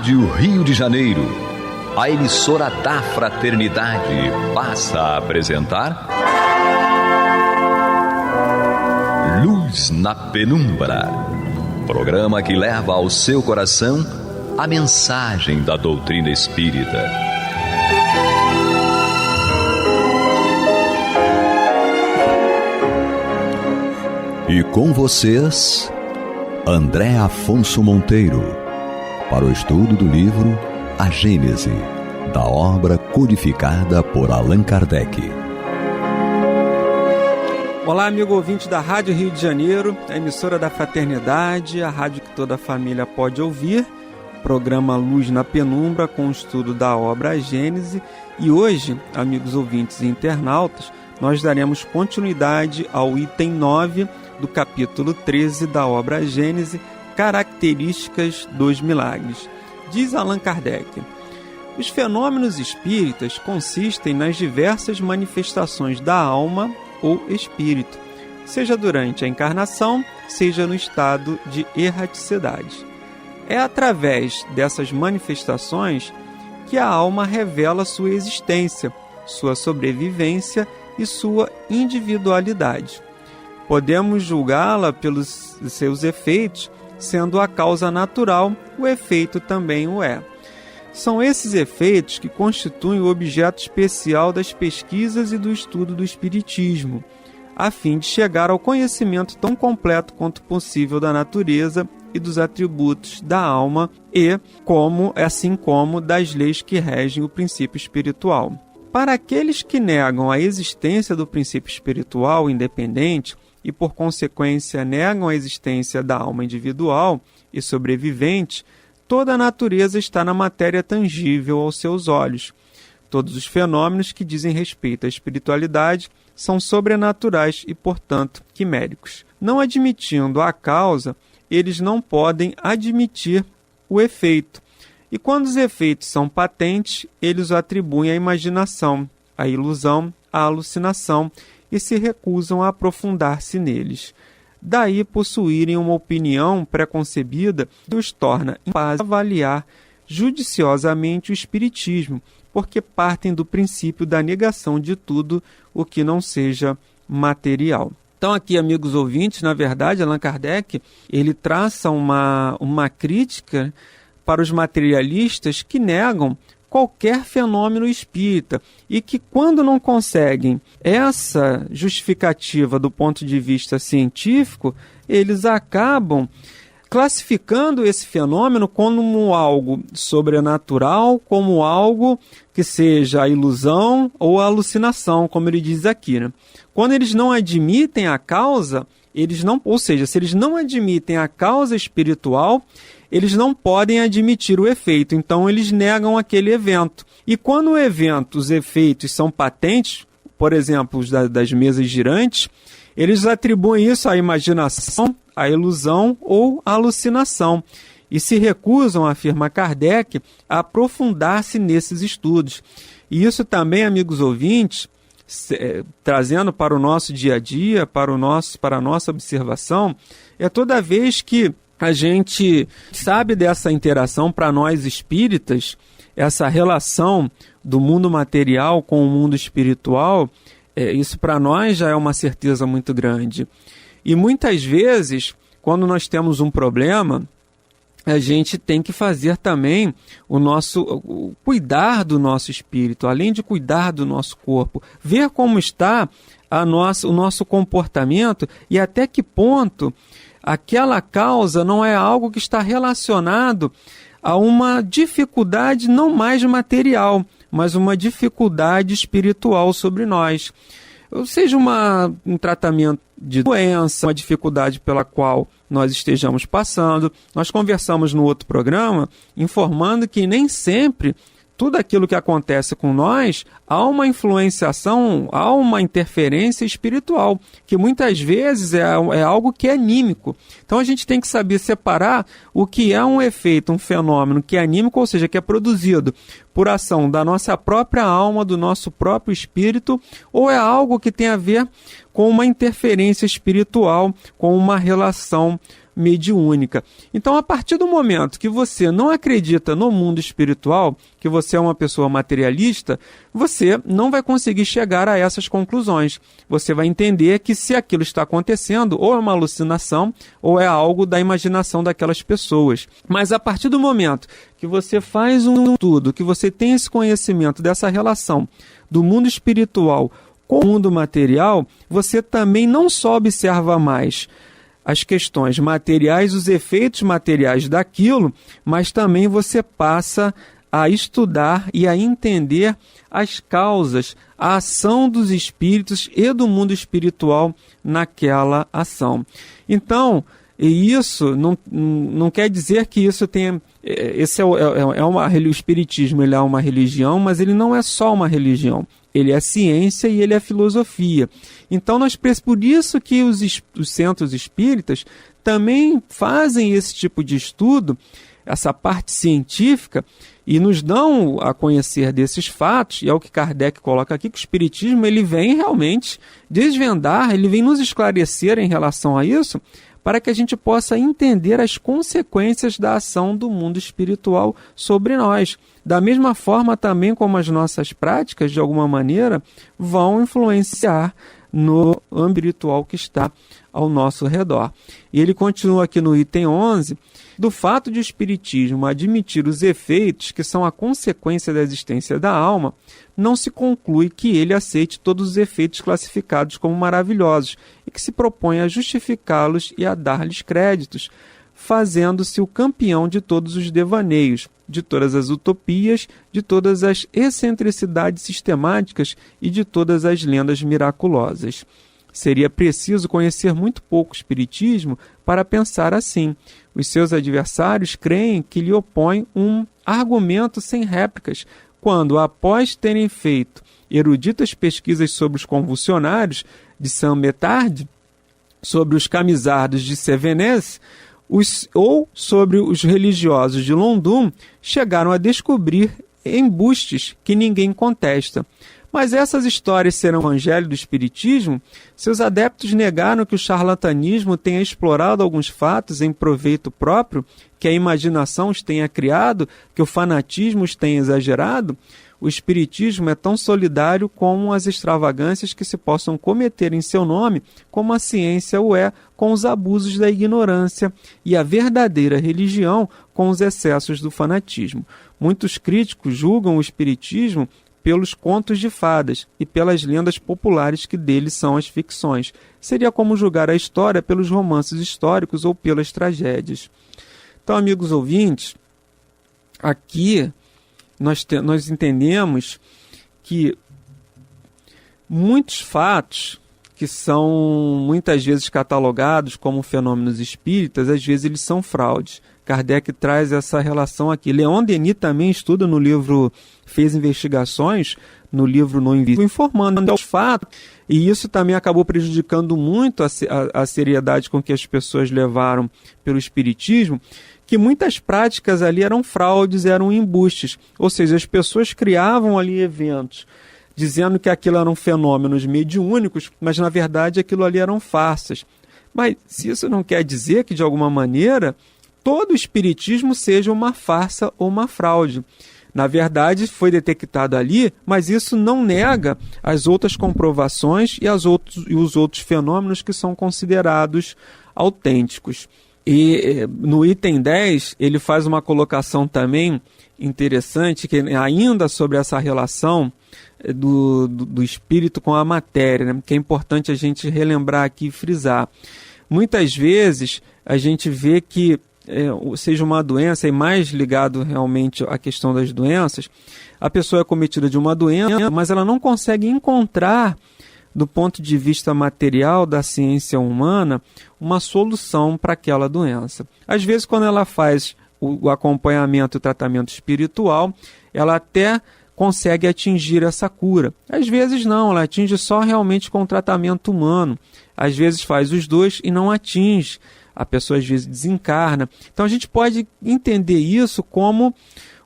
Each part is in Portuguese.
Rádio Rio de Janeiro, a emissora da Fraternidade, passa a apresentar Luz na Penumbra, programa que leva ao seu coração a mensagem da doutrina espírita. E com vocês, André Afonso Monteiro, para o estudo do livro A Gênese, da obra codificada por Allan Kardec. Olá, amigo ouvinte da Rádio Rio de Janeiro, a emissora da Fraternidade, a rádio que toda a família pode ouvir, programa Luz na Penumbra com o estudo da obra A Gênese. E hoje, amigos ouvintes e internautas, nós daremos continuidade ao item 9 do capítulo 13 da obra A Gênese, Características dos Milagres. Diz Allan Kardec: os fenômenos espíritas consistem nas diversas manifestações da alma ou espírito, seja durante a encarnação, seja no estado de erraticidade. É através dessas manifestações que a alma revela sua existência, sua sobrevivência e sua individualidade. Podemos julgá-la pelos seus efeitos, sendo a causa natural, o efeito também o é. São esses efeitos que constituem o objeto especial das pesquisas e do estudo do Espiritismo, a fim de chegar ao conhecimento tão completo quanto possível da natureza e dos atributos da alma e, assim como das leis que regem o princípio espiritual. Para aqueles que negam a existência do princípio espiritual independente e, por consequência, negam a existência da alma individual e sobrevivente, toda a natureza está na matéria tangível aos seus olhos. Todos os fenômenos que dizem respeito à espiritualidade são sobrenaturais e, portanto, quiméricos. Não admitindo a causa, eles não podem admitir o efeito. E quando os efeitos são patentes, eles o atribuem à imaginação, à ilusão, à alucinação e se recusam a aprofundar-se neles. Daí possuírem uma opinião preconcebida que os torna incapazes de avaliar judiciosamente o espiritismo, porque partem do princípio da negação de tudo o que não seja material. Então aqui, amigos ouvintes, na verdade, Allan Kardec, ele traça uma crítica para os materialistas que negam qualquer fenômeno espírita e que, quando não conseguem essa justificativa do ponto de vista científico, eles acabam classificando esse fenômeno como algo sobrenatural, como algo que seja a ilusão ou a alucinação, como ele diz aqui, né? Quando eles não admitem a causa, se eles não admitem a causa espiritual, eles não podem admitir o efeito, então eles negam aquele evento. E quando o evento, os efeitos são patentes, por exemplo, os das mesas girantes, eles atribuem isso à imaginação, à ilusão ou à alucinação e se recusam, afirma Kardec, a aprofundar-se nesses estudos. E isso também, amigos ouvintes, trazendo para o nosso dia a dia, para a nossa observação, é toda vez que a gente sabe dessa interação para nós espíritas, essa relação do mundo material com o mundo espiritual, isso para nós já é uma certeza muito grande. E muitas vezes, quando nós temos um problema, a gente tem que fazer também cuidar do nosso espírito, além de cuidar do nosso corpo, ver como está o nosso comportamento e até que ponto aquela causa não é algo que está relacionado a uma dificuldade não mais material, mas uma dificuldade espiritual sobre nós. Ou seja, um tratamento de doença, uma dificuldade pela qual nós estejamos passando. Nós conversamos no outro programa informando que nem sempre tudo aquilo que acontece com nós há uma influenciação, há uma interferência espiritual, que muitas vezes é algo que é anímico. Então a gente tem que saber separar o que é um efeito, um fenômeno que é anímico, ou seja, que é produzido por ação da nossa própria alma, do nosso próprio espírito, ou é algo que tem a ver com uma interferência espiritual, com uma relação mediúnica. Então, a partir do momento que você não acredita no mundo espiritual, que você é uma pessoa materialista, você não vai conseguir chegar a essas conclusões. Você vai entender que se aquilo está acontecendo, ou é uma alucinação, ou é algo da imaginação daquelas pessoas. Mas a partir do momento que você faz um estudo, que você tem esse conhecimento dessa relação do mundo espiritual com o mundo material, você também não só observa mais as questões materiais, os efeitos materiais daquilo, mas também você passa a estudar e a entender as causas, a ação dos espíritos e do mundo espiritual naquela ação. Então, e isso não quer dizer que isso tenha... o espiritismo, ele é uma religião, mas ele não é só uma religião. Ele é ciência e ele é filosofia. Então, por isso que os centros espíritas também fazem esse tipo de estudo, essa parte científica, e nos dão a conhecer desses fatos, e é o que Kardec coloca aqui, que o espiritismo ele vem realmente desvendar, ele vem nos esclarecer em relação a isso, para que a gente possa entender as consequências da ação do mundo espiritual sobre nós. Da mesma forma também como as nossas práticas, de alguma maneira, vão influenciar no âmbito espiritual que está ao nosso redor. E ele continua aqui no item 11, do fato de o espiritismo admitir os efeitos que são a consequência da existência da alma, não se conclui que ele aceite todos os efeitos classificados como maravilhosos e que se propõe a justificá-los e a dar-lhes créditos, fazendo-se o campeão de todos os devaneios, de todas as utopias, de todas as excentricidades sistemáticas e de todas as lendas miraculosas. Seria preciso conhecer muito pouco o espiritismo para pensar assim. Os seus adversários creem que lhe opõem um argumento sem réplicas, quando, após terem feito eruditas pesquisas sobre os convulsionários de Saint-Métard, sobre os camisardos de Sévenès, ou sobre os religiosos de Londum, chegaram a descobrir embustes que ninguém contesta. Mas essas histórias serão o evangelho do espiritismo? Seus adeptos negaram que o charlatanismo tenha explorado alguns fatos em proveito próprio, que a imaginação os tenha criado, que o fanatismo os tenha exagerado? O espiritismo é tão solidário como as extravagâncias que se possam cometer em seu nome, como a ciência o é com os abusos da ignorância e a verdadeira religião com os excessos do fanatismo. Muitos críticos julgam o espiritismo pelos contos de fadas e pelas lendas populares que deles são as ficções. Seria como julgar a história pelos romances históricos ou pelas tragédias. Então, amigos ouvintes, aqui nós entendemos que muitos fatos que são muitas vezes catalogados como fenômenos espíritas, às vezes eles são fraudes. Kardec traz essa relação aqui. Leon Denis também estuda no livro, fez investigações no livro No Invisível, informando os fatos, e isso também acabou prejudicando muito a seriedade com que as pessoas levaram pelo espiritismo, que muitas práticas ali eram fraudes, eram embustes, ou seja, as pessoas criavam ali eventos, dizendo que aquilo eram fenômenos mediúnicos, mas na verdade aquilo ali eram farsas. Mas isso não quer dizer que, de alguma maneira, todo o espiritismo seja uma farsa ou uma fraude. Na verdade, foi detectado ali, mas isso não nega as outras comprovações e os outros fenômenos que são considerados autênticos. E no item 10, ele faz uma colocação também interessante, que ainda sobre essa relação do espírito com a matéria, né? Que é importante a gente relembrar aqui e frisar. Muitas vezes a gente vê que seja uma doença, e mais ligado realmente à questão das doenças, a pessoa é cometida de uma doença, mas ela não consegue encontrar, do ponto de vista material da ciência humana, uma solução para aquela doença. Às vezes, quando ela faz o acompanhamento e o tratamento espiritual, ela até consegue atingir essa cura. Às vezes não, ela atinge só realmente com o tratamento humano. Às vezes faz os dois e não atinge. A pessoa às vezes desencarna. Então a gente pode entender isso como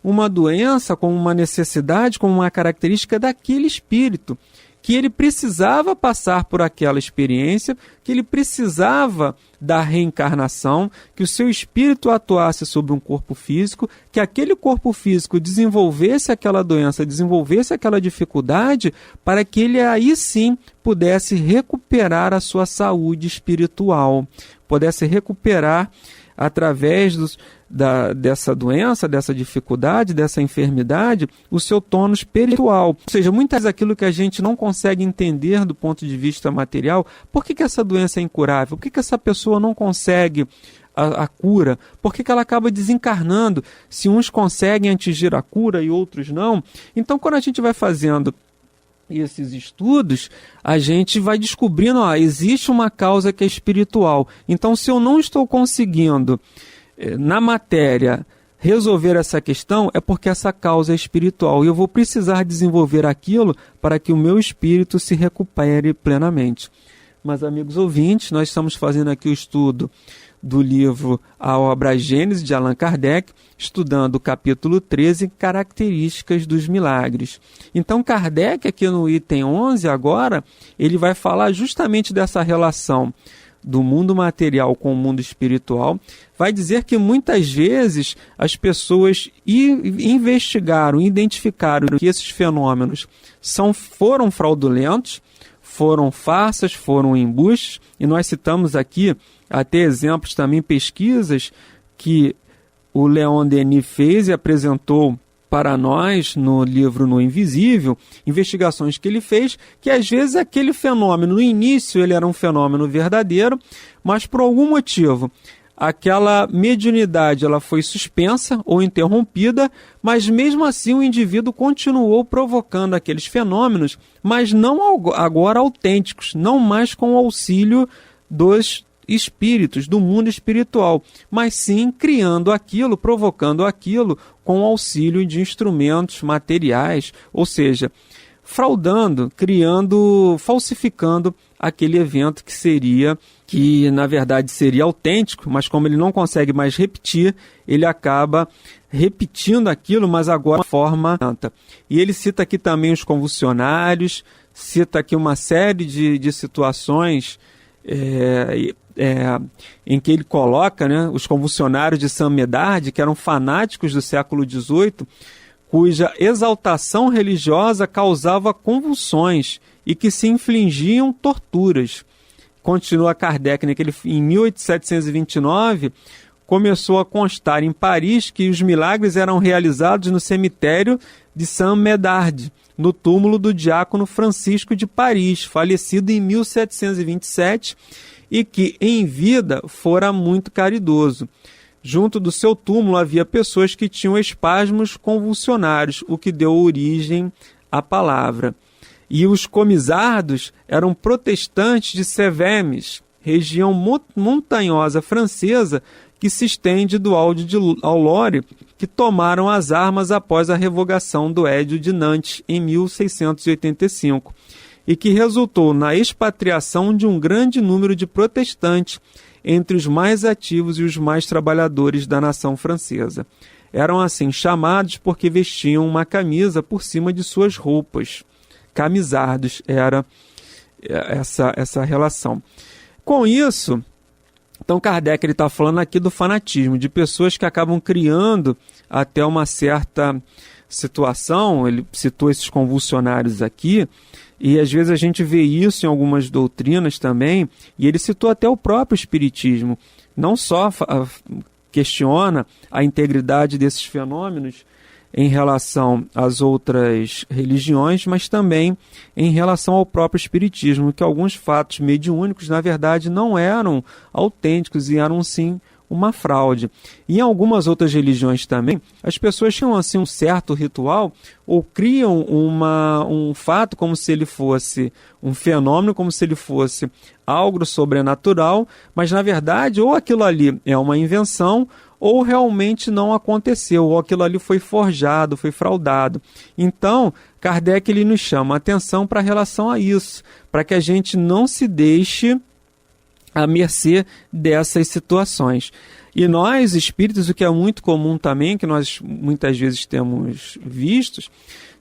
uma doença, como uma necessidade, como uma característica daquele espírito que ele precisava passar por aquela experiência, que ele precisava da reencarnação, que o seu espírito atuasse sobre um corpo físico, que aquele corpo físico desenvolvesse aquela doença, desenvolvesse aquela dificuldade, para que ele aí sim pudesse recuperar a sua saúde espiritual, pudesse recuperar através dessa doença, dessa dificuldade, dessa enfermidade, o seu tônus espiritual. Ou seja, muitas vezes aquilo que a gente não consegue entender do ponto de vista material, por que essa doença é incurável? Por que essa pessoa não consegue a cura? Por que ela acaba desencarnando? Se uns conseguem atingir a cura e outros não. Então, quando a gente vai fazendo esses estudos, a gente vai descobrindo, existe uma causa que é espiritual. Então, se eu não estou conseguindo, na matéria, resolver essa questão, é porque essa causa é espiritual. E eu vou precisar desenvolver aquilo para que o meu espírito se recupere plenamente. Mas, amigos ouvintes, nós estamos fazendo aqui o estudo do livro A Obra Gênese, de Allan Kardec, estudando o capítulo 13, Características dos Milagres. Então, Kardec, aqui no item 11, agora, ele vai falar justamente dessa relação do mundo material com o mundo espiritual. Vai dizer que muitas vezes as pessoas investigaram, identificaram que esses fenômenos foram fraudulentos, foram farsas, foram embustes, e nós citamos aqui até exemplos também, pesquisas que o Leon Denis fez e apresentou para nós no livro No Invisível, investigações que ele fez, que às vezes aquele fenômeno, no início ele era um fenômeno verdadeiro, mas por algum motivo aquela mediunidade ela foi suspensa ou interrompida, mas mesmo assim o indivíduo continuou provocando aqueles fenômenos, mas não agora autênticos, não mais com o auxílio dos espíritos, do mundo espiritual, mas sim criando aquilo, provocando aquilo com o auxílio de instrumentos materiais, ou seja, fraudando, criando, falsificando aquele evento que na verdade seria autêntico, mas como ele não consegue mais repetir, ele acaba repetindo aquilo, mas agora de forma santa. E ele cita aqui também os convulsionários, cita aqui uma série de situações em que ele coloca, os convulsionários de Saint Médard, que eram fanáticos do século XVIII, cuja exaltação religiosa causava convulsões e que se infligiam torturas. Continua Kardec, em 1729, começou a constar em Paris que os milagres eram realizados no cemitério de Saint Médard, no túmulo do diácono Francisco de Paris, falecido em 1727, e que, em vida, fora muito caridoso. Junto do seu túmulo havia pessoas que tinham espasmos convulsionários, o que deu origem à palavra. E os comisardos eram protestantes de Cévennes, região montanhosa francesa que se estende do Alde ao Loire, que tomaram as armas após a revogação do Édito de Nantes em 1685, e que resultou na expatriação de um grande número de protestantes entre os mais ativos e os mais trabalhadores da nação francesa. Eram assim chamados porque vestiam uma camisa por cima de suas roupas. Camisardos era essa relação. Com isso, então Kardec está falando aqui do fanatismo, de pessoas que acabam criando até uma certa situação. Ele citou esses convulsionários aqui, e às vezes a gente vê isso em algumas doutrinas também, e ele citou até o próprio Espiritismo. Não só questiona a integridade desses fenômenos em relação às outras religiões, mas também em relação ao próprio Espiritismo, que alguns fatos mediúnicos, na verdade, não eram autênticos e eram, sim, uma fraude. E em algumas outras religiões também, as pessoas tinham assim um certo ritual ou criam um fato como se ele fosse um fenômeno, como se ele fosse algo sobrenatural, mas na verdade ou aquilo ali é uma invenção ou realmente não aconteceu, ou aquilo ali foi forjado, foi fraudado. Então, Kardec ele nos chama a atenção para relação a isso, para que a gente não se deixe à mercê dessas situações. E nós, espíritos, o que é muito comum também, que nós muitas vezes temos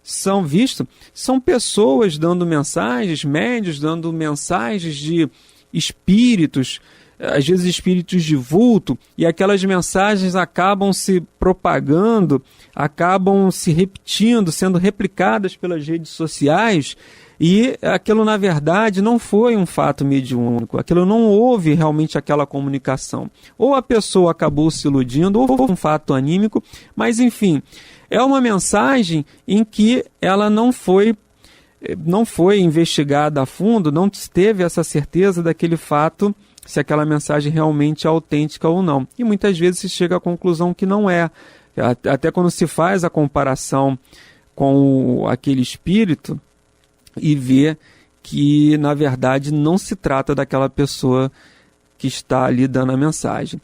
são pessoas dando mensagens, médiuns dando mensagens de espíritos, às vezes espíritos de vulto, e aquelas mensagens acabam se propagando, acabam se repetindo, sendo replicadas pelas redes sociais, e aquilo na verdade não foi um fato mediúnico, aquilo não houve realmente aquela comunicação. Ou a pessoa acabou se iludindo, ou foi um fato anímico, mas enfim, é uma mensagem em que ela não foi investigada a fundo, não teve essa certeza daquele fato, se aquela mensagem realmente é autêntica ou não. E muitas vezes se chega à conclusão que não é. Até quando se faz a comparação com aquele espírito e vê que, na verdade, não se trata daquela pessoa que está ali dando a mensagem.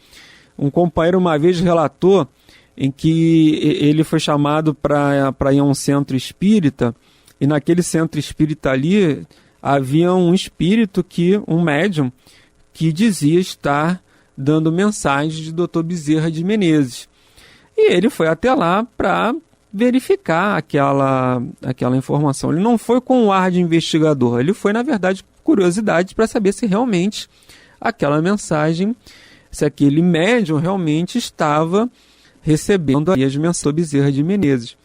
Um companheiro uma vez relatou em que ele foi chamado para ir a um centro espírita, e naquele centro espírita ali havia um espírito, um médium, que dizia estar dando mensagens de Dr. Bezerra de Menezes. E ele foi até lá para verificar aquela informação. Ele não foi com o ar de investigador, ele foi, na verdade, com curiosidade para saber se realmente aquela mensagem, se aquele médium realmente estava recebendo as mensagens do Bezerra de Menezes.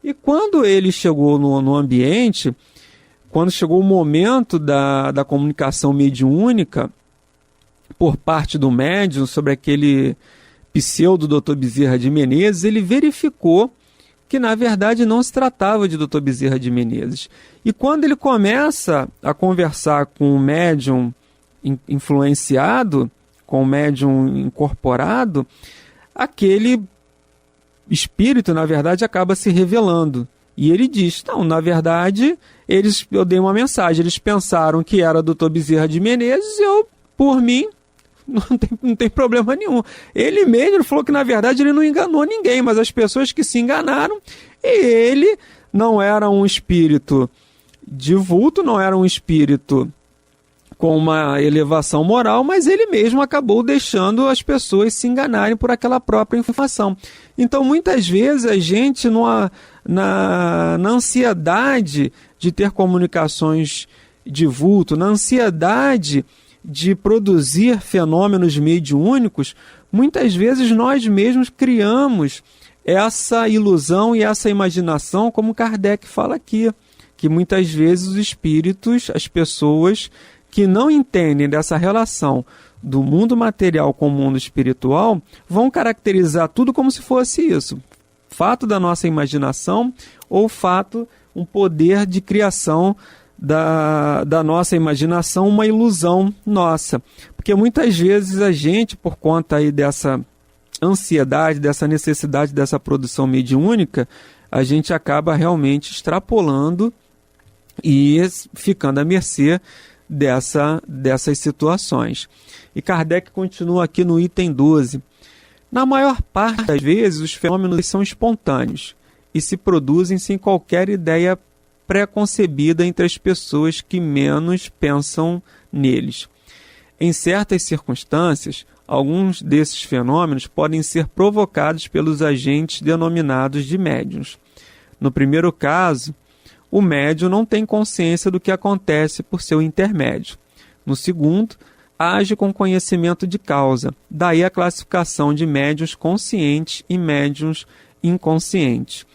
E quando ele chegou no ambiente, quando chegou o momento da comunicação mediúnica por parte do médium sobre aquele pseudo Dr. Bezerra de Menezes, ele verificou que na verdade não se tratava de Dr. Bezerra de Menezes. E quando ele começa a conversar com o médium influenciado, com o médium incorporado, aquele espírito, na verdade, acaba se revelando. E ele diz, não, na verdade, eu dei uma mensagem, eles pensaram que era Dr. Bezerra de Menezes, por mim, não tem problema nenhum. Ele mesmo falou que, na verdade, ele não enganou ninguém, mas as pessoas que se enganaram, e ele não era um espírito de vulto, não era um espírito com uma elevação moral, mas ele mesmo acabou deixando as pessoas se enganarem por aquela própria informação. Então, muitas vezes, a gente, na ansiedade de ter comunicações de vulto, na ansiedade de produzir fenômenos mediúnicos, muitas vezes nós mesmos criamos essa ilusão e essa imaginação, como Kardec fala aqui, que muitas vezes os espíritos, as pessoas que não entendem dessa relação do mundo material com o mundo espiritual, vão caracterizar tudo como se fosse isso. Fato da nossa imaginação ou fato, um poder de criação da nossa imaginação, uma ilusão nossa. Porque muitas vezes a gente, por conta aí dessa ansiedade, dessa necessidade dessa produção mediúnica, a gente acaba realmente extrapolando e ficando à mercê dessas situações. E Kardec continua aqui no item 12. Na maior parte das vezes, os fenômenos são espontâneos e se produzem sem qualquer ideia pré-concebida entre as pessoas que menos pensam neles. Em certas circunstâncias, alguns desses fenômenos podem ser provocados pelos agentes denominados de médiuns. No primeiro caso, o médium não tem consciência do que acontece por seu intermédio. No segundo, age com conhecimento de causa. Daí a classificação de médiuns conscientes e médiuns inconscientes.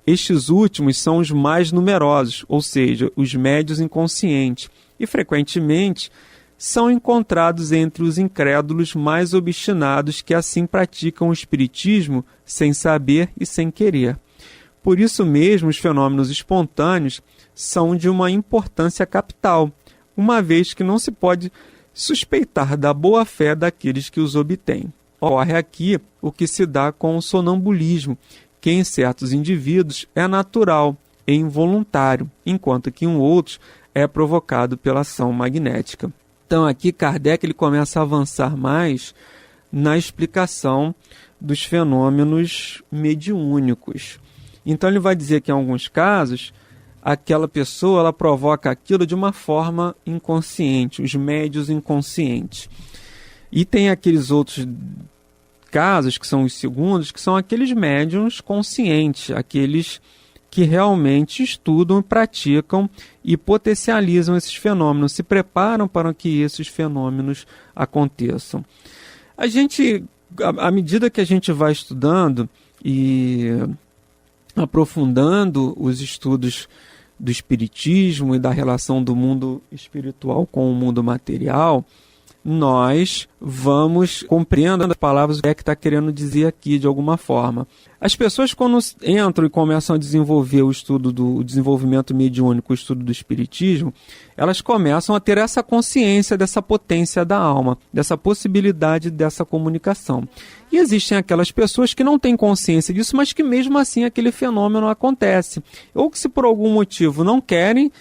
Estes últimos são os mais numerosos, ou seja, os médiuns inconscientes, e frequentemente são encontrados entre os incrédulos mais obstinados que assim praticam o espiritismo sem saber e sem querer. Por isso mesmo, os fenômenos espontâneos são de uma importância capital, uma vez que não se pode suspeitar da boa-fé daqueles que os obtêm. Ocorre aqui o que se dá com o sonambulismo, que em certos indivíduos é natural e involuntário, enquanto que em outros é provocado pela ação magnética. Então aqui Kardec ele começa a avançar mais na explicação dos fenômenos mediúnicos. Então ele vai dizer que em alguns casos aquela pessoa ela provoca aquilo de uma forma inconsciente, os médiuns inconscientes. E tem aqueles outros casos, que são os segundos, que são aqueles médiuns conscientes, aqueles que realmente estudam, praticam e potencializam esses fenômenos, se preparam para que esses fenômenos aconteçam. À medida que a gente vai estudando e aprofundando os estudos do espiritismo e da relação do mundo espiritual com o mundo material, nós vamos compreendendo as palavras, o que é que está querendo dizer aqui de alguma forma. As pessoas, quando entram e começam a desenvolver o estudo do desenvolvimento mediúnico, o estudo do espiritismo, elas começam a ter essa consciência dessa potência da alma, dessa possibilidade dessa comunicação. E existem aquelas pessoas que não têm consciência disso, mas que mesmo assim aquele fenômeno acontece. Ou que, se por algum motivo não querem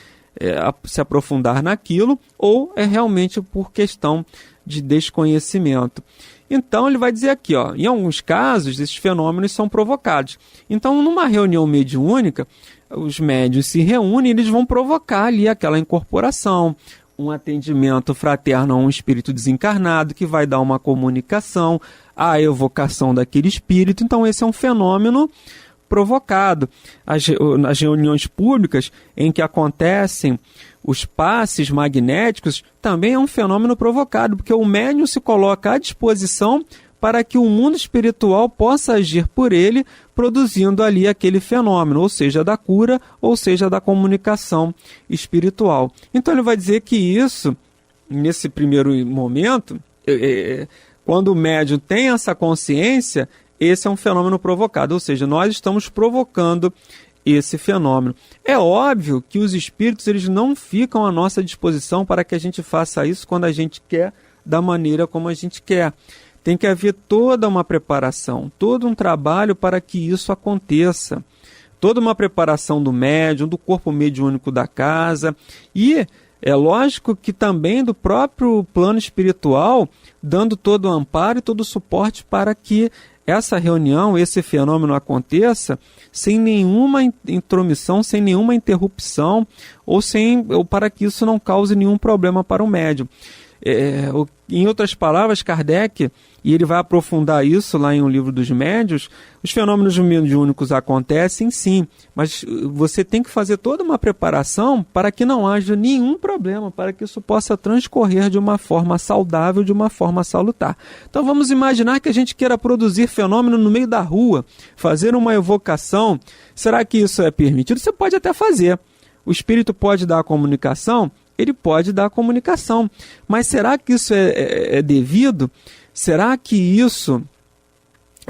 se aprofundar naquilo, ou é realmente por questão de desconhecimento. Então ele vai dizer aqui, em alguns casos esses fenômenos são provocados. Então, numa reunião mediúnica, os médiuns se reúnem e eles vão provocar ali aquela incorporação, um atendimento fraterno a um espírito desencarnado que vai dar uma comunicação, a evocação daquele espírito. Então esse é um fenômeno provocado. As reuniões públicas em que acontecem os passes magnéticos também é um fenômeno provocado, porque o médium se coloca à disposição para que o mundo espiritual possa agir por ele, produzindo ali aquele fenômeno, ou seja, da cura, ou seja, da comunicação espiritual. Então ele vai dizer que isso, nesse primeiro momento, quando o médium tem essa consciência, esse é um fenômeno provocado, ou seja, nós estamos provocando esse fenômeno. É óbvio que os espíritos eles não ficam à nossa disposição para que a gente faça isso quando a gente quer, da maneira como a gente quer. Tem que haver toda uma preparação, todo um trabalho para que isso aconteça. Toda uma preparação do médium, do corpo mediúnico da casa e é lógico que também do próprio plano espiritual, dando todo o amparo e todo o suporte para que essa reunião, esse fenômeno aconteça sem nenhuma intromissão, sem nenhuma interrupção ou para que isso não cause nenhum problema para o médium. Em outras palavras, Kardec, e ele vai aprofundar isso lá em Um Livro dos Médiuns, os fenômenos mediúnicos acontecem sim, mas você tem que fazer toda uma preparação para que não haja nenhum problema, para que isso possa transcorrer de uma forma saudável, de uma forma salutar. Então vamos imaginar que a gente queira produzir fenômeno no meio da rua, fazer uma evocação. Será que isso é permitido? Você pode até fazer. O espírito pode dar a comunicação? Ele pode dar a comunicação. Mas será que isso é devido? Será que isso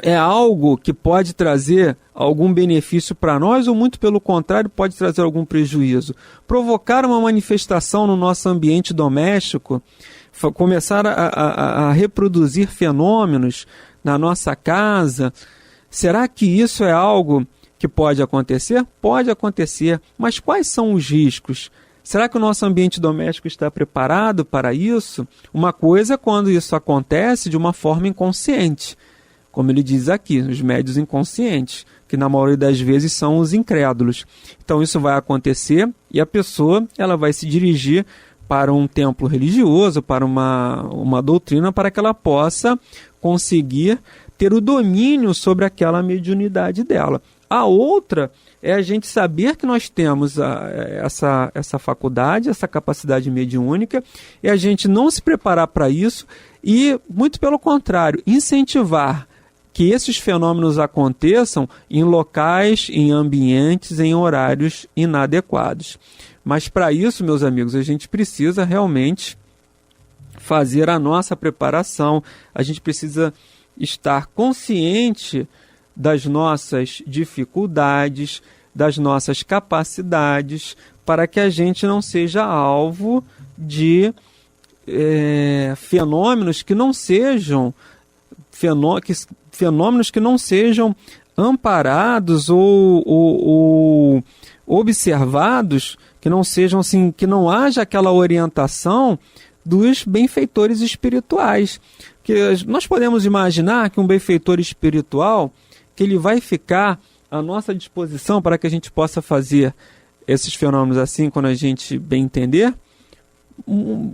é algo que pode trazer algum benefício para nós ou, muito pelo contrário, pode trazer algum prejuízo? Provocar uma manifestação no nosso ambiente doméstico, começar a reproduzir fenômenos na nossa casa, será que isso é algo que pode acontecer? Pode acontecer, mas quais são os riscos? Será que o nosso ambiente doméstico está preparado para isso? Uma coisa é quando isso acontece de uma forma inconsciente, como ele diz aqui, os médiuns inconscientes, que na maioria das vezes são os incrédulos. Então isso vai acontecer e a pessoa ela vai se dirigir para um templo religioso, para uma doutrina, para que ela possa conseguir ter o domínio sobre aquela mediunidade dela. A outra é a gente saber que nós temos essa faculdade, essa capacidade mediúnica, e a gente não se preparar para isso e, muito pelo contrário, incentivar que esses fenômenos aconteçam em locais, em ambientes, em horários inadequados. Mas para isso, meus amigos, a gente precisa realmente fazer a nossa preparação, a gente precisa estar consciente das nossas dificuldades, das nossas capacidades, para que a gente não seja alvo de fenômenos que não sejam amparados ou observados, que não sejam assim, que não haja aquela orientação dos benfeitores espirituais. Que nós podemos imaginar que um benfeitor espiritual, que ele vai ficar à nossa disposição para que a gente possa fazer esses fenômenos assim, quando a gente bem entender?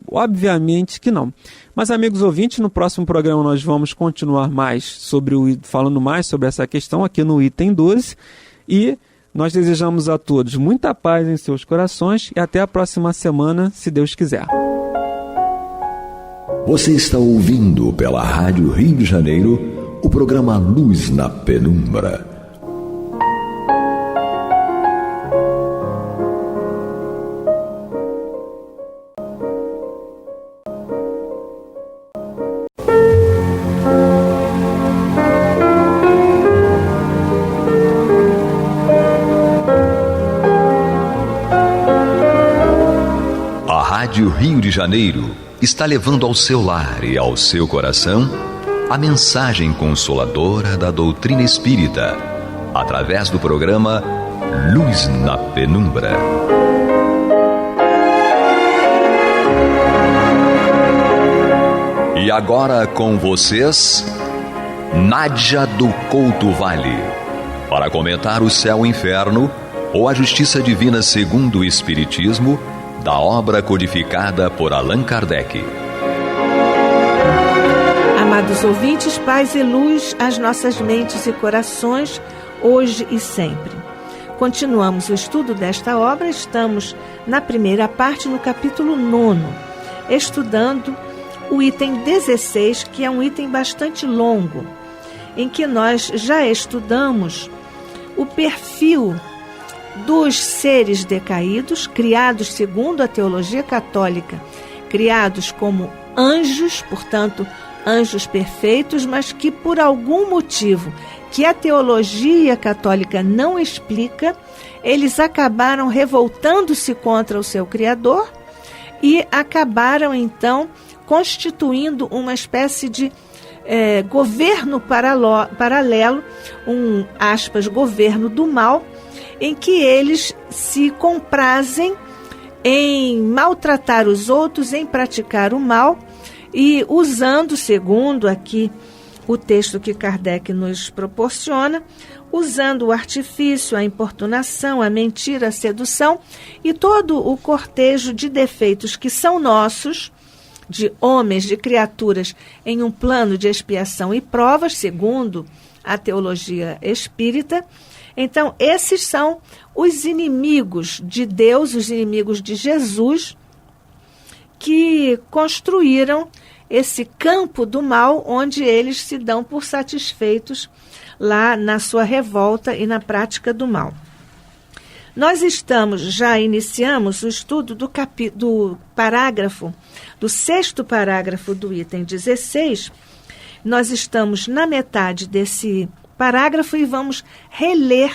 Obviamente que não. Mas, amigos ouvintes, no próximo programa nós vamos continuar falando mais sobre essa questão aqui no item 12, e nós desejamos a todos muita paz em seus corações e até a próxima semana, se Deus quiser. Você está ouvindo pela Rádio Rio de Janeiro o programa Luz na Penumbra. Rádio Rio de Janeiro está levando ao seu lar e ao seu coração a mensagem consoladora da doutrina espírita, através do programa Luz na Penumbra. E agora com vocês, Nádia do Couto Vale, para comentar o céu e inferno ou a justiça divina segundo o Espiritismo, da obra codificada por Allan Kardec. Amados ouvintes, paz e luz às nossas mentes e corações, hoje e sempre. Continuamos o estudo desta obra, estamos na primeira parte, no capítulo 9, estudando o item 16, que é um item bastante longo, em que nós já estudamos o perfil dos seres decaídos, criados segundo a teologia católica, criados como anjos, portanto, anjos perfeitos, mas que por algum motivo que a teologia católica não explica, eles acabaram revoltando-se contra o seu Criador e acabaram, então, constituindo uma espécie de governo paralelo, aspas, governo do mal, em que eles se comprazem em maltratar os outros, em praticar o mal e usando, segundo aqui o texto que Kardec nos proporciona, usando o artifício, a importunação, a mentira, a sedução e todo o cortejo de defeitos que são nossos, de homens, de criaturas, em um plano de expiação e provas, segundo a teologia espírita. Então, esses são os inimigos de Deus, os inimigos de Jesus, que construíram esse campo do mal, onde eles se dão por satisfeitos lá na sua revolta e na prática do mal. Nós já iniciamos o estudo do parágrafo, do 6º parágrafo do item 16. Nós estamos na metade desse parágrafo e vamos reler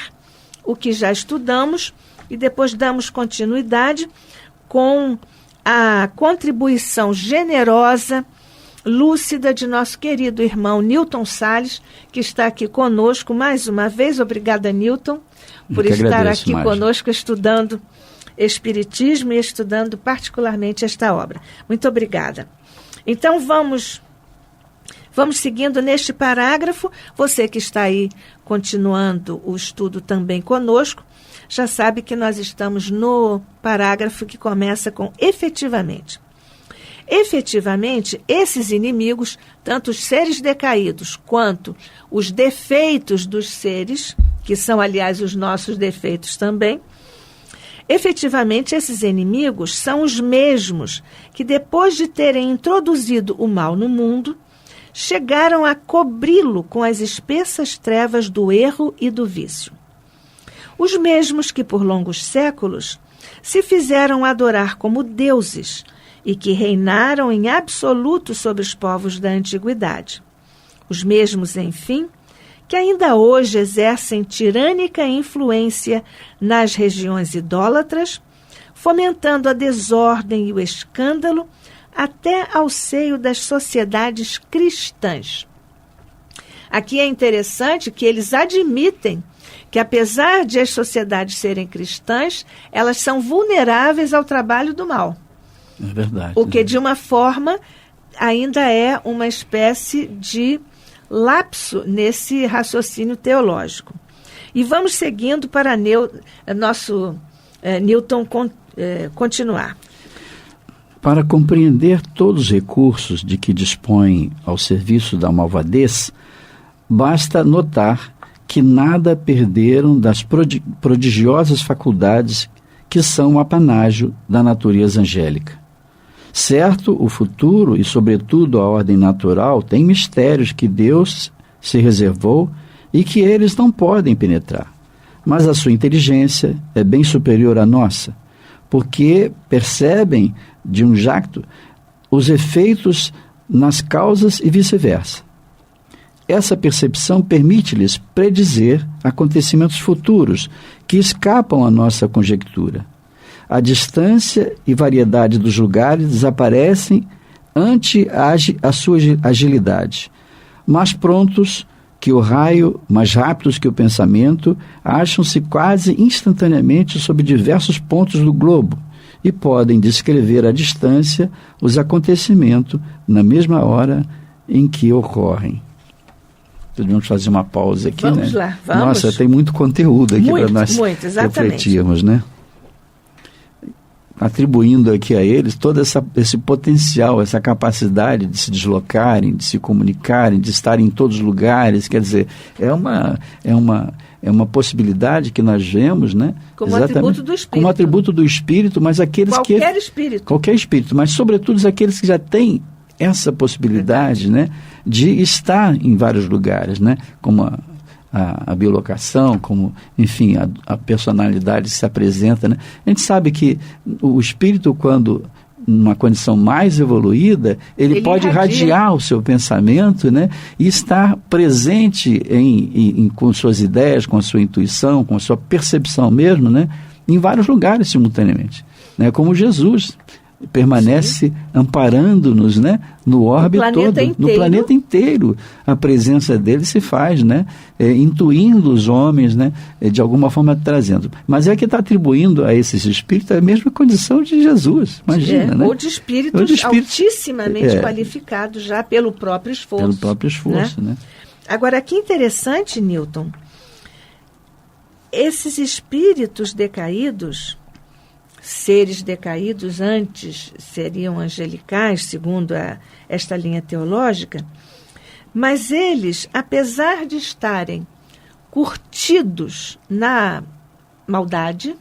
o que já estudamos e depois damos continuidade com a contribuição generosa, lúcida de nosso querido irmão Newton Salles, que está aqui conosco mais uma vez. Obrigada, Newton, por estar aqui conosco estudando Espiritismo e estudando particularmente esta obra. Muito obrigada. Então vamos seguindo neste parágrafo. Você que está aí continuando o estudo também conosco, já sabe que nós estamos no parágrafo que começa com efetivamente. Efetivamente, esses inimigos, tanto os seres decaídos quanto os defeitos dos seres, que são, aliás, os nossos defeitos também, efetivamente, esses inimigos são os mesmos que, depois de terem introduzido o mal no mundo, chegaram a cobri-lo com as espessas trevas do erro e do vício. Os mesmos que, por longos séculos, se fizeram adorar como deuses e que reinaram em absoluto sobre os povos da antiguidade. Os mesmos, enfim, que ainda hoje exercem tirânica influência nas regiões idólatras, fomentando a desordem e o escândalo até ao seio das sociedades cristãs. Aqui é interessante que eles admitem que, apesar de as sociedades serem cristãs, elas são vulneráveis ao trabalho do mal. É verdade. O que, de uma forma, ainda é uma espécie de lapso nesse raciocínio teológico. E vamos seguindo para nosso Newton continuar. Para compreender todos os recursos de que dispõe ao serviço da malvadez, basta notar que nada perderam das prodigiosas faculdades que são o apanágio da natureza angélica. Certo, o futuro e, sobretudo, a ordem natural têm mistérios que Deus se reservou e que eles não podem penetrar. Mas a sua inteligência é bem superior à nossa, porque percebem, de um jacto, os efeitos nas causas e vice-versa. Essa percepção permite-lhes predizer acontecimentos futuros que escapam à nossa conjectura. A distância e variedade dos lugares desaparecem ante a sua agilidade. Mais prontos que o raio, mais rápidos que o pensamento, acham-se quase instantaneamente sob diversos pontos do globo e podem descrever à distância os acontecimentos na mesma hora em que ocorrem. Podemos fazer uma pausa aqui, vamos, né? Lá, vamos. Nossa, tem muito conteúdo aqui para nós refletirmos, né? Atribuindo aqui a eles todo esse potencial, essa capacidade de se deslocarem, de se comunicarem, de estarem em todos os lugares. Quer dizer, é uma possibilidade que nós vemos, né? Como atributo do Espírito. Como atributo do Espírito, mas aqueles Qualquer Espírito, mas sobretudo aqueles que já têm essa possibilidade, né, de estar em vários lugares, né, como a bilocação, como, enfim, a personalidade que se apresenta, né? A gente sabe que o espírito, quando numa condição mais evoluída, ele pode irradiar o seu pensamento, né, e estar presente com suas ideias, com a sua intuição, com a sua percepção mesmo, né, em vários lugares simultaneamente, né, como Jesus permanece amparando-nos, né, no orbe todo, no planeta inteiro. A presença dele se faz, né, intuindo os homens, né, de alguma forma trazendo. Mas é que está atribuindo a esses espíritos a mesma condição de Jesus, imagina, né? Ou de espíritos altissimamente qualificados já pelo próprio esforço. Pelo próprio esforço, né? Agora, que interessante, Newton, esses espíritos decaídos, seres decaídos antes seriam angelicais, segundo esta linha teológica, mas eles, apesar de estarem curtidos na maldade,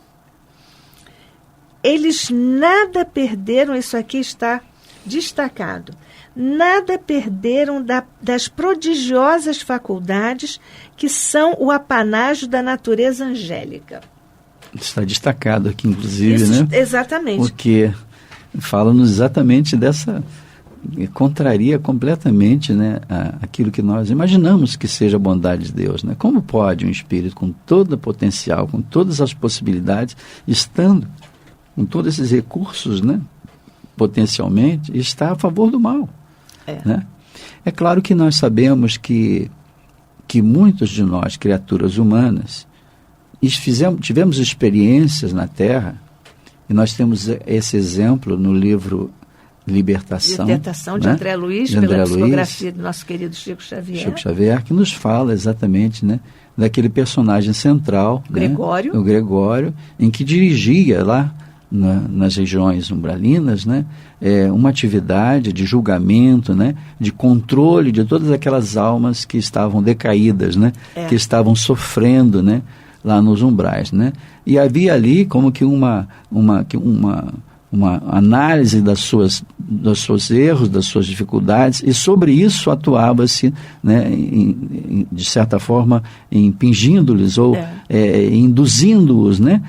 eles nada perderam, isso aqui está destacado, nada perderam das prodigiosas faculdades que são o apanágio da natureza angélica. Está destacado aqui, inclusive, isso, né? Exatamente. Porque fala-nos exatamente dessa... contraria completamente, né, aquilo que nós imaginamos que seja a bondade de Deus, né? Como pode um espírito com todo o potencial, com todas as possibilidades, estando com todos esses recursos, né, potencialmente, estar a favor do mal? Né? É claro que nós sabemos que muitos de nós, criaturas humanas, tivemos experiências na Terra, e nós temos esse exemplo no livro Libertação, de né? André Luiz, pela psicografia do nosso querido Chico Xavier. Que nos fala exatamente, né, daquele personagem central, Gregório, né, o Gregório, em que dirigia lá nas regiões umbralinas, né, uma atividade de julgamento, né, de controle de todas aquelas almas que estavam decaídas, né, que estavam sofrendo, né, lá nos umbrais, né? E havia ali como que uma análise dos seus erros, das suas dificuldades, e sobre isso atuava-se, né, de certa forma, impingindo-lhes ou induzindo-os, né,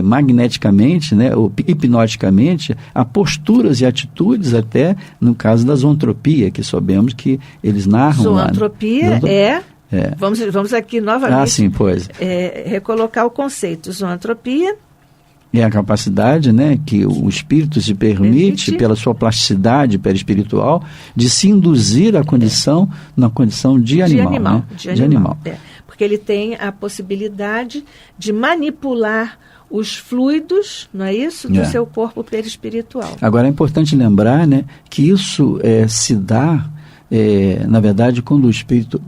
magneticamente, né, ou hipnoticamente, a posturas e atitudes, até no caso da zoantropia, que sabemos que eles narram. Zoantropia Vamos aqui novamente sim, pois. Recolocar o conceito. Zoantropia é a capacidade, né, que o espírito se permite, pela sua plasticidade perispiritual, de se induzir à condição, na condição de animal. De animal. Porque ele tem a possibilidade de manipular os fluidos, não é isso, do seu corpo perispiritual. Agora é importante lembrar, né, que isso se dá, na verdade, quando o espírito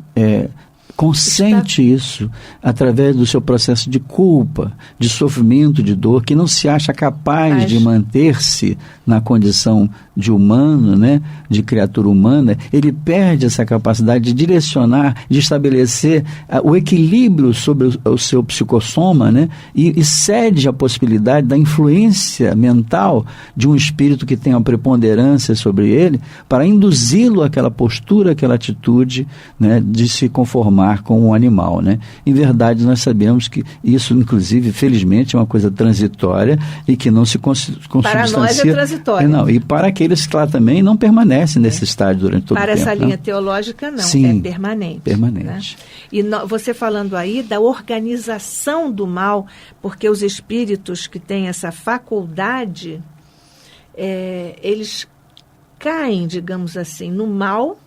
consente isso através do seu processo de culpa, de sofrimento, de dor, que não se acha capaz de manter-se na condição de humano, né, de criatura humana, ele perde essa capacidade de direcionar, de estabelecer o equilíbrio sobre o seu psicossoma, né, e cede à possibilidade da influência mental de um espírito que tem uma preponderância sobre ele, para induzi-lo àquela postura, àquela atitude, né, de se conformar com o animal, né? Em verdade, nós sabemos que isso, inclusive, felizmente, é uma coisa transitória e que não se consubstancia. Para nós é transitória. Não, e para aqueles que lá também não permanecem nesse estágio durante todo o tempo. Para essa linha teológica, não. Sim, é permanente. Permanente. Né? E você falando aí da organização do mal, porque os espíritos que têm essa faculdade, eles caem, digamos assim, no mal.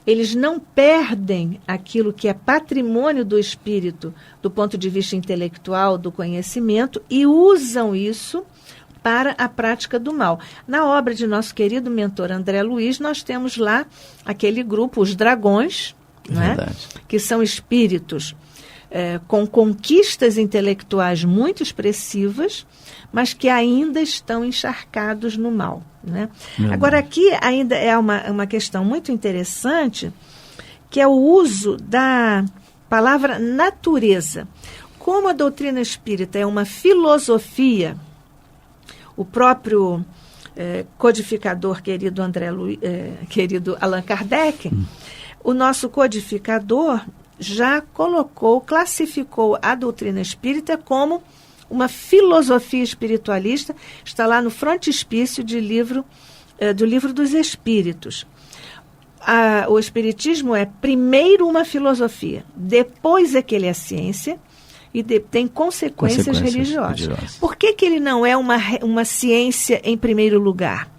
Eles não perdem aquilo que é patrimônio do espírito do ponto de vista intelectual, do conhecimento, e usam isso para a prática do mal. Na obra de nosso querido mentor André Luiz, nós temos lá aquele grupo, os dragões, né? Que são espíritos com conquistas intelectuais muito expressivas, mas que ainda estão encharcados no mal. Né? Agora, aqui ainda é uma questão muito interessante, que é o uso da palavra natureza. Como a doutrina espírita é uma filosofia, o próprio codificador querido querido Allan Kardec, o nosso codificador já classificou a doutrina espírita como uma filosofia espiritualista, está lá no frontispício do Livro dos Espíritos. O Espiritismo é primeiro uma filosofia, depois é que ele é ciência e tem consequências religiosas. Por que ele não é uma ciência em primeiro lugar?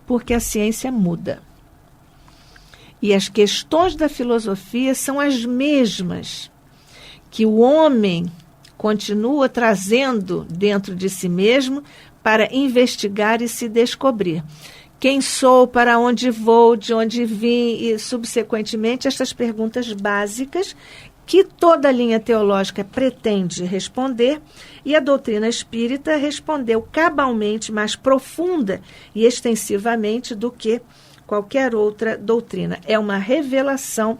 Porque a ciência muda. E as questões da filosofia são as mesmas que o homem continua trazendo dentro de si mesmo para investigar e se descobrir. Quem sou, para onde vou, de onde vim, e subsequentemente estas perguntas básicas que toda a linha teológica pretende responder, e a doutrina espírita respondeu cabalmente, mais profunda e extensivamente do que qualquer outra doutrina. É uma revelação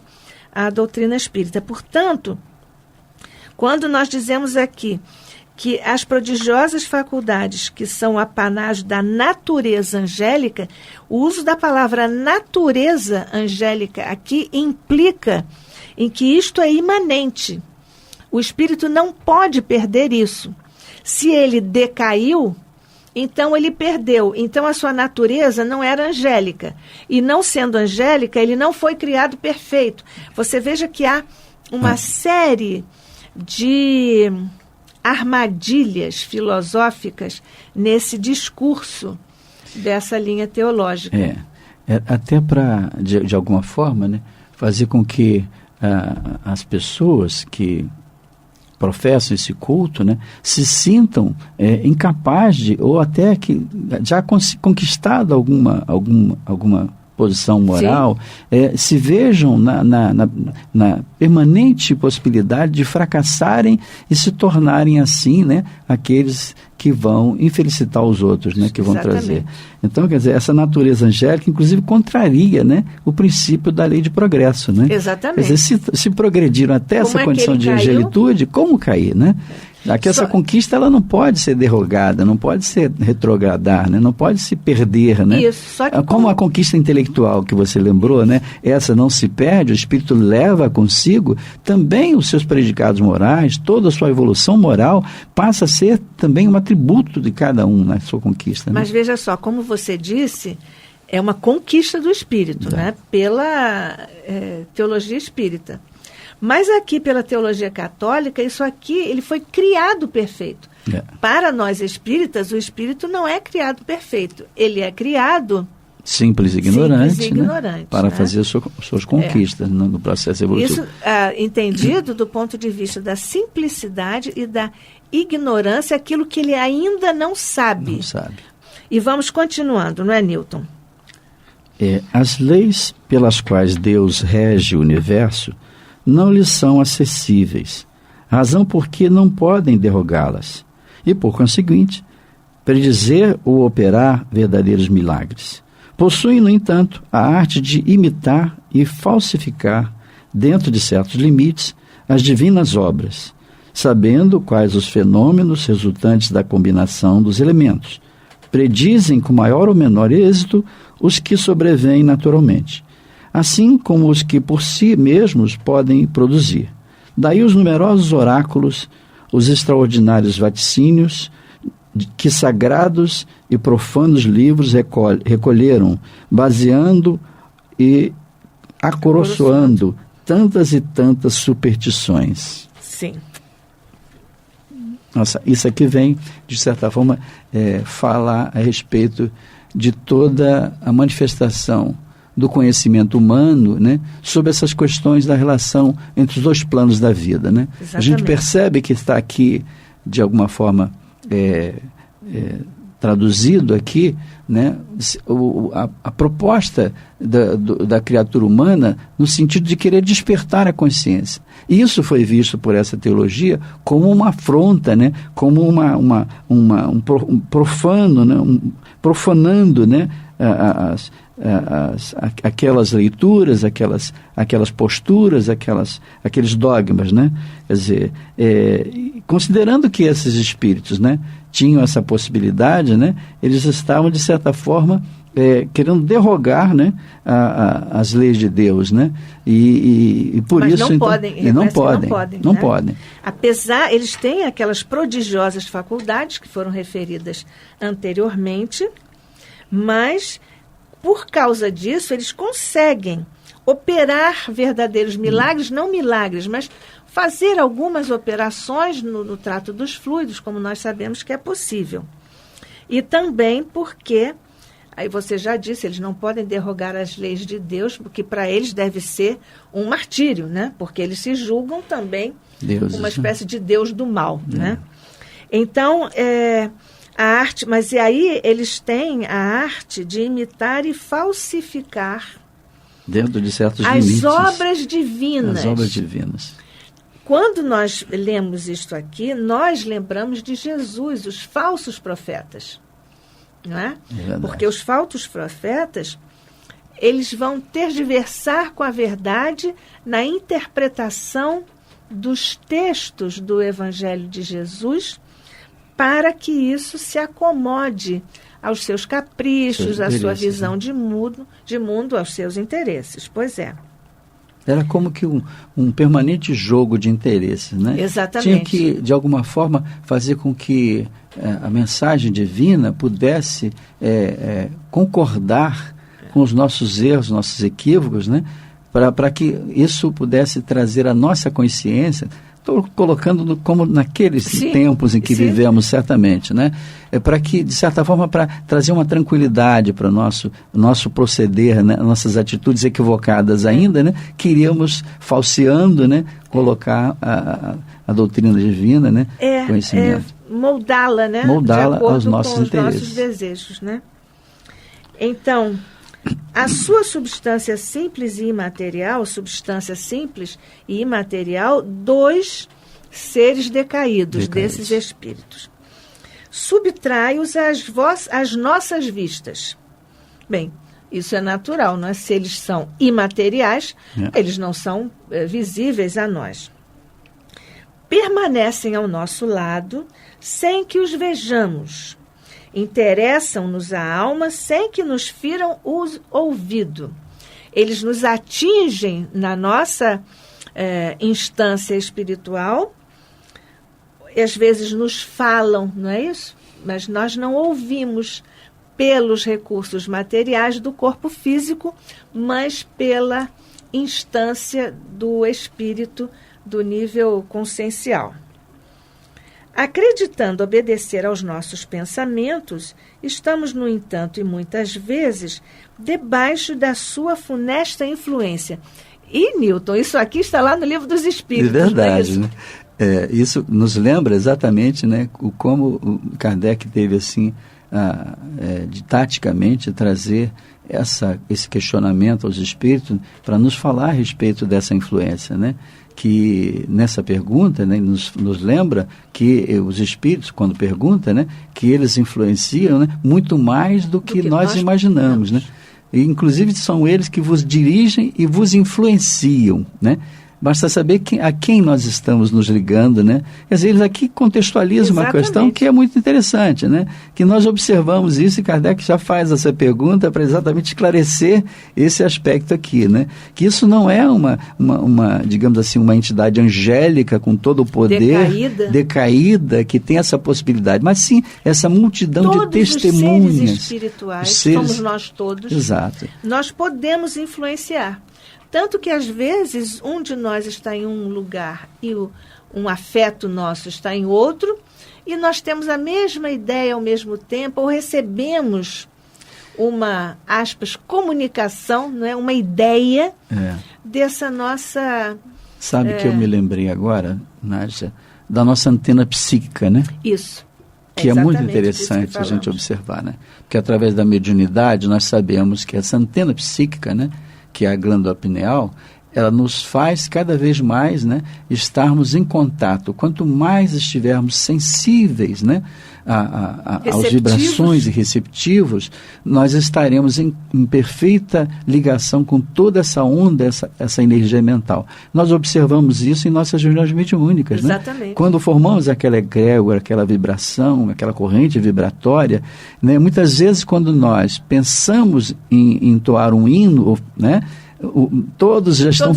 à doutrina espírita. Portanto, quando nós dizemos aqui que as prodigiosas faculdades que são apanágio da natureza angélica, o uso da palavra natureza angélica aqui implica em que isto é imanente. O espírito não pode perder isso. Se ele decaiu, então ele perdeu. Então a sua natureza não era angélica. E não sendo angélica, ele não foi criado perfeito. Você veja que há uma série de armadilhas filosóficas nesse discurso dessa linha teológica. Até para, de alguma forma, né, fazer com que as pessoas que professam esse culto, né, se sintam incapazes ou até que já conquistado alguma posição moral, se vejam na permanente possibilidade de fracassarem e se tornarem assim, né, aqueles que vão infelicitar os outros, né, que vão trazer. Então, quer dizer, essa natureza angélica, inclusive, contraria, né, o princípio da lei de progresso, né? Exatamente. Quer dizer, se progrediram até essa condição de angelitude, como cair, né? Aqui essa conquista ela não pode ser derrogada, não pode ser retrogradar, né? Não pode se perder, né? Isso, só que como a conquista intelectual que você lembrou, né? Essa não se perde, o espírito leva consigo também os seus predicados morais, toda a sua evolução moral passa a ser também um atributo de cada um na sua conquista. Né? Mas veja só, como você disse, é uma conquista do espírito, né? Pela teologia espírita. Mas aqui, pela teologia católica, isso aqui, ele foi criado perfeito. Para nós espíritas, o espírito não é criado perfeito. Ele é criado simples e ignorante, né? Para fazer suas conquistas no processo evolutivo. Isso entendido do ponto de vista da simplicidade e da ignorância, aquilo que ele ainda não sabe. Não sabe. E vamos continuando, não é, Newton? As leis pelas quais Deus rege o universo não lhes são acessíveis, razão porque não podem derrogá-las, e, por conseguinte, predizer ou operar verdadeiros milagres. Possuem, no entanto, a arte de imitar e falsificar, dentro de certos limites, as divinas obras, sabendo quais os fenômenos resultantes da combinação dos elementos. Predizem com maior ou menor êxito os que sobrevêm naturalmente, assim como os que por si mesmos podem produzir. Daí os numerosos oráculos, os extraordinários vaticínios que sagrados e profanos livros recolheram, baseando e acoroçoando tantas e tantas superstições. Sim. Nossa, isso aqui vem, de certa forma, falar a respeito de toda a manifestação do conhecimento humano, né, sobre essas questões da relação entre os dois planos da vida, né? A gente percebe que está aqui, de alguma forma, traduzido aqui, né, a proposta da criatura humana no sentido de querer despertar a consciência. E isso foi visto por essa teologia como uma afronta, né, como um profano, né, profanando, né, aquelas leituras, aquelas posturas, aqueles dogmas, né? Quer dizer, considerando que esses espíritos, né, tinham essa possibilidade, né, eles estavam, de certa forma, querendo derrogar, né, as leis de Deus, né? E por mas isso não então, podem, não podem. Apesar, eles têm aquelas prodigiosas faculdades que foram referidas anteriormente, mas por causa disso, eles conseguem operar verdadeiros milagres, não milagres, mas fazer algumas operações no trato dos fluidos, como nós sabemos que é possível. E também porque, aí você já disse, eles não podem derrogar as leis de Deus, porque para eles deve ser um martírio, né? Porque eles se julgam também uma espécie de Deus do mal, né? Então, a arte, mas e aí eles têm a arte de imitar e falsificar dentro de certos limites, as obras divinas. As obras divinas. Quando nós lemos isto aqui, nós lembramos de Jesus, os falsos profetas, não é? Porque os falsos profetas, eles vão tergiversar com a verdade na interpretação dos textos do Evangelho de Jesus, para que isso se acomode aos seus caprichos, à sua visão de mundo, aos seus interesses. Pois é. Era como que um permanente jogo de interesses, né? Exatamente. Tinha que, de alguma forma, fazer com que a mensagem divina pudesse concordar com os nossos erros, nossos equívocos, né? Para que isso pudesse trazer a nossa consciência. Estou colocando como naqueles tempos em que vivemos, certamente, né? Para que, de certa forma, para trazer uma tranquilidade para o nosso proceder, né? Nossas atitudes equivocadas ainda, né? Queríamos, falseando, né? Colocar a doutrina divina, né? Conhecimento. Moldá-la, né? Moldá-la de acordo aos nossos com os interesses. nossos desejos, né? Então, a sua substância simples e imaterial, dois seres decaídos desses espíritos. Subtrai-os às nossas vistas. Bem, isso é natural, não é? Se eles são imateriais, eles não são visíveis a nós. Permanecem ao nosso lado sem que os vejamos. Interessam-nos a alma sem que nos firam o ouvido. Eles nos atingem na nossa instância espiritual, e às vezes nos falam, não é isso? Mas nós não ouvimos pelos recursos materiais do corpo físico, mas pela instância do espírito do nível consciencial. Acreditando obedecer aos nossos pensamentos, estamos, no entanto, e muitas vezes, debaixo da sua funesta influência. E, Newton, isso aqui está lá no Livro dos Espíritos. É verdade, não é isso? Né? Isso nos lembra exatamente, né, como o Kardec teve, assim, didaticamente, trazer esse questionamento aos espíritos para nos falar a respeito dessa influência, né? Que nessa pergunta, né, nos lembra que os espíritos, quando perguntam, né, que eles influenciam, né, muito mais do que nós imaginamos, né? E, inclusive, são eles que vos dirigem e vos influenciam, né? Basta saber a quem nós estamos nos ligando, né? Quer dizer, eles aqui contextualizam uma questão que é muito interessante, né? Que nós observamos isso e Kardec já faz essa pergunta para exatamente esclarecer esse aspecto aqui, né? Que isso não é uma digamos assim, uma entidade angélica com todo o poder, decaída, que tem essa possibilidade, mas sim essa multidão de testemunhas. Todos os seres espirituais, somos nós todos. Exato. Nós podemos influenciar. Tanto que, às vezes, um de nós está em um lugar e um afeto nosso está em outro, e nós temos a mesma ideia ao mesmo tempo, ou recebemos uma, aspas, comunicação, não é? Uma ideia dessa nossa... Sabe que eu me lembrei agora, Nádia, da nossa antena psíquica, né? Isso. Que é muito interessante a gente observar, né? Porque através da mediunidade nós sabemos que essa antena psíquica, né, que é a glândula pineal, ela nos faz cada vez mais, né, estarmos em contato. Quanto mais estivermos sensíveis, né, às vibrações e receptivos, nós estaremos em perfeita ligação com toda essa onda, essa energia mental. Nós observamos isso em nossas reuniões mediúnicas. Exatamente. Né? Quando formamos aquela egrégora, aquela vibração, aquela corrente vibratória, né, muitas vezes quando nós pensamos em entoar um hino, né, todos já estão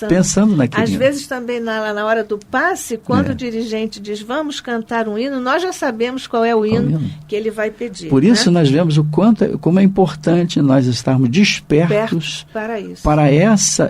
pensando naquilo. Às vezes também na hora do passe, quando o dirigente diz vamos cantar um hino, nós já sabemos qual é o hino que ele vai pedir. Por isso nós vemos como é importante nós estarmos despertos para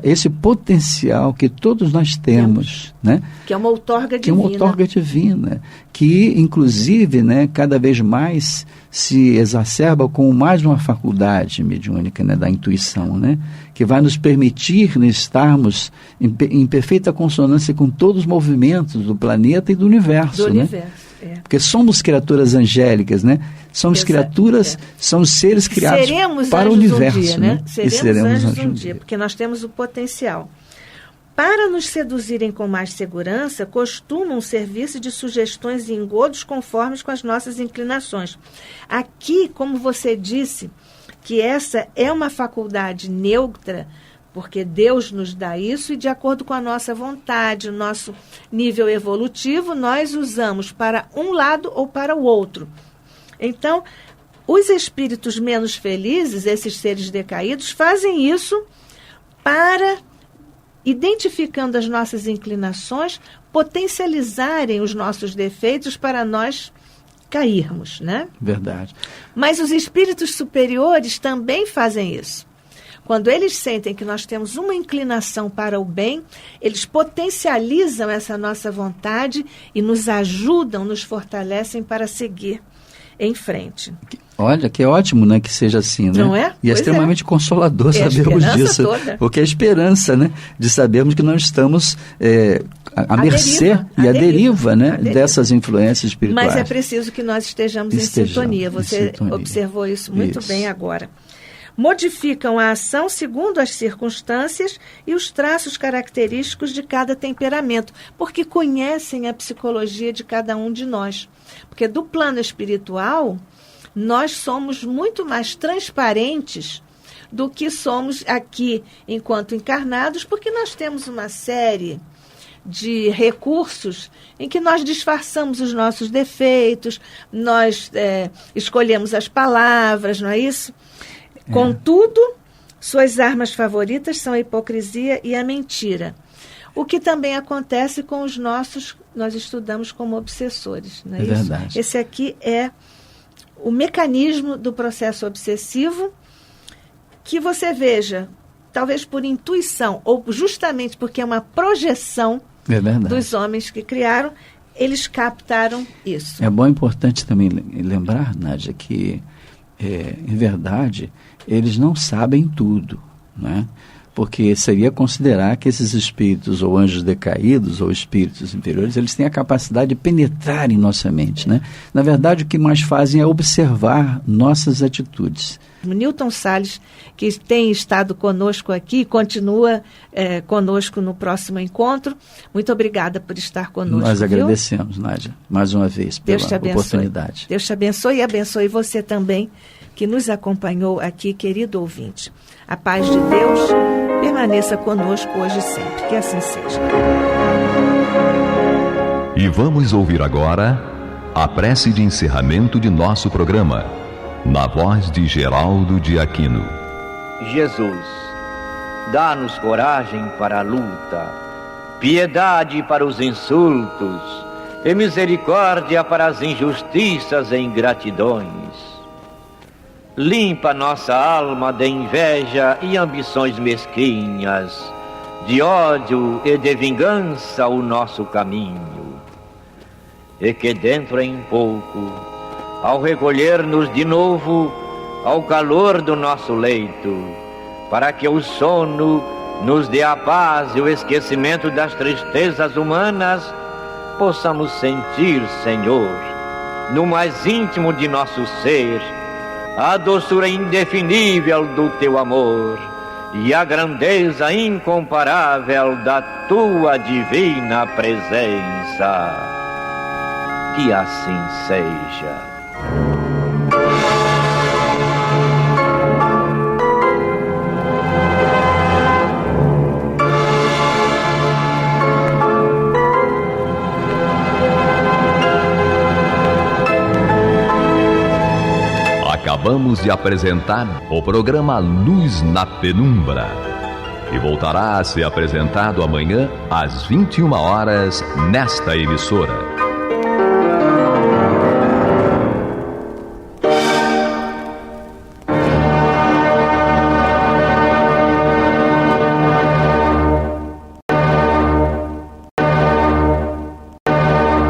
esse potencial que todos nós temos, né? Que é uma outorga divina. Que é uma outorga divina, que inclusive, né, cada vez mais se exacerba com mais uma faculdade mediúnica, né, da intuição, né, que vai nos permitir, né, estarmos em perfeita consonância com todos os movimentos do planeta e do universo. Porque somos criaturas angélicas, né? Somos criaturas, somos seres criados para o universo. Dia, né? Seremos anjos um dia, porque nós temos o potencial. Para nos seduzirem com mais segurança, costumam servir-se de sugestões e engodos conformes com as nossas inclinações. Aqui, como você disse, que essa é uma faculdade neutra, porque Deus nos dá isso e de acordo com a nossa vontade, o nosso nível evolutivo, nós usamos para um lado ou para o outro. Então, os espíritos menos felizes, esses seres decaídos, fazem isso para, identificando as nossas inclinações, potencializarem os nossos defeitos para nós cairmos, né? Verdade. Mas os espíritos superiores também fazem isso. Quando eles sentem que nós temos uma inclinação para o bem, eles potencializam essa nossa vontade e nos ajudam, nos fortalecem para seguir em frente. Olha, que ótimo, né, que seja assim, né? Não é? E é extremamente consolador sabermos disso. Toda. Porque é a esperança, né, de sabermos que não estamos à mercê e à deriva, né, dessas influências espirituais. Mas é preciso que nós estejamos em sintonia. Você observou isso muito bem agora. Modificam a ação segundo as circunstâncias e os traços característicos de cada temperamento, porque conhecem a psicologia de cada um de nós. Porque do plano espiritual, nós somos muito mais transparentes do que somos aqui enquanto encarnados, porque nós temos uma série de recursos em que nós disfarçamos os nossos defeitos, nós escolhemos as palavras, não é isso? Contudo, suas armas favoritas são a hipocrisia e a mentira. O que também acontece com os nossos, nós estudamos como obsessores. Não é isso? Verdade. Esse aqui é o mecanismo do processo obsessivo, que você veja, talvez por intuição, ou justamente porque é uma projeção dos homens que criaram, eles captaram isso. É bom e importante também lembrar, Nádia, que, em verdade, eles não sabem tudo, né? Porque seria considerar que esses espíritos, ou anjos decaídos, ou espíritos inferiores, eles têm a capacidade de penetrar em nossa mente, né? Na verdade, o que mais fazem é observar nossas atitudes. Diácono Newton Salles, que tem estado conosco aqui, continua conosco no próximo encontro. Muito obrigada por estar conosco. Nós agradecemos, Nádia, mais uma vez, pela oportunidade. Deus te abençoe e abençoe você também, que nos acompanhou aqui, querido ouvinte. A paz de Deus permaneça conosco hoje e sempre. Que assim seja. E vamos ouvir agora a prece de encerramento de nosso programa, na voz de Geraldo de Aquino. Jesus, dá-nos coragem para a luta, piedade para os insultos e misericórdia para as injustiças e ingratidões. Limpa nossa alma de inveja e ambições mesquinhas, de ódio e de vingança o nosso caminho. E que dentro em pouco, ao recolher-nos de novo ao calor do nosso leito, para que o sono nos dê a paz e o esquecimento das tristezas humanas, possamos sentir, Senhor, no mais íntimo de nosso ser, a doçura indefinível do Teu amor e a grandeza incomparável da Tua divina presença. Que assim seja. Acabamos de apresentar o programa Luz na Penumbra, que voltará a ser apresentado amanhã às 21 horas nesta emissora.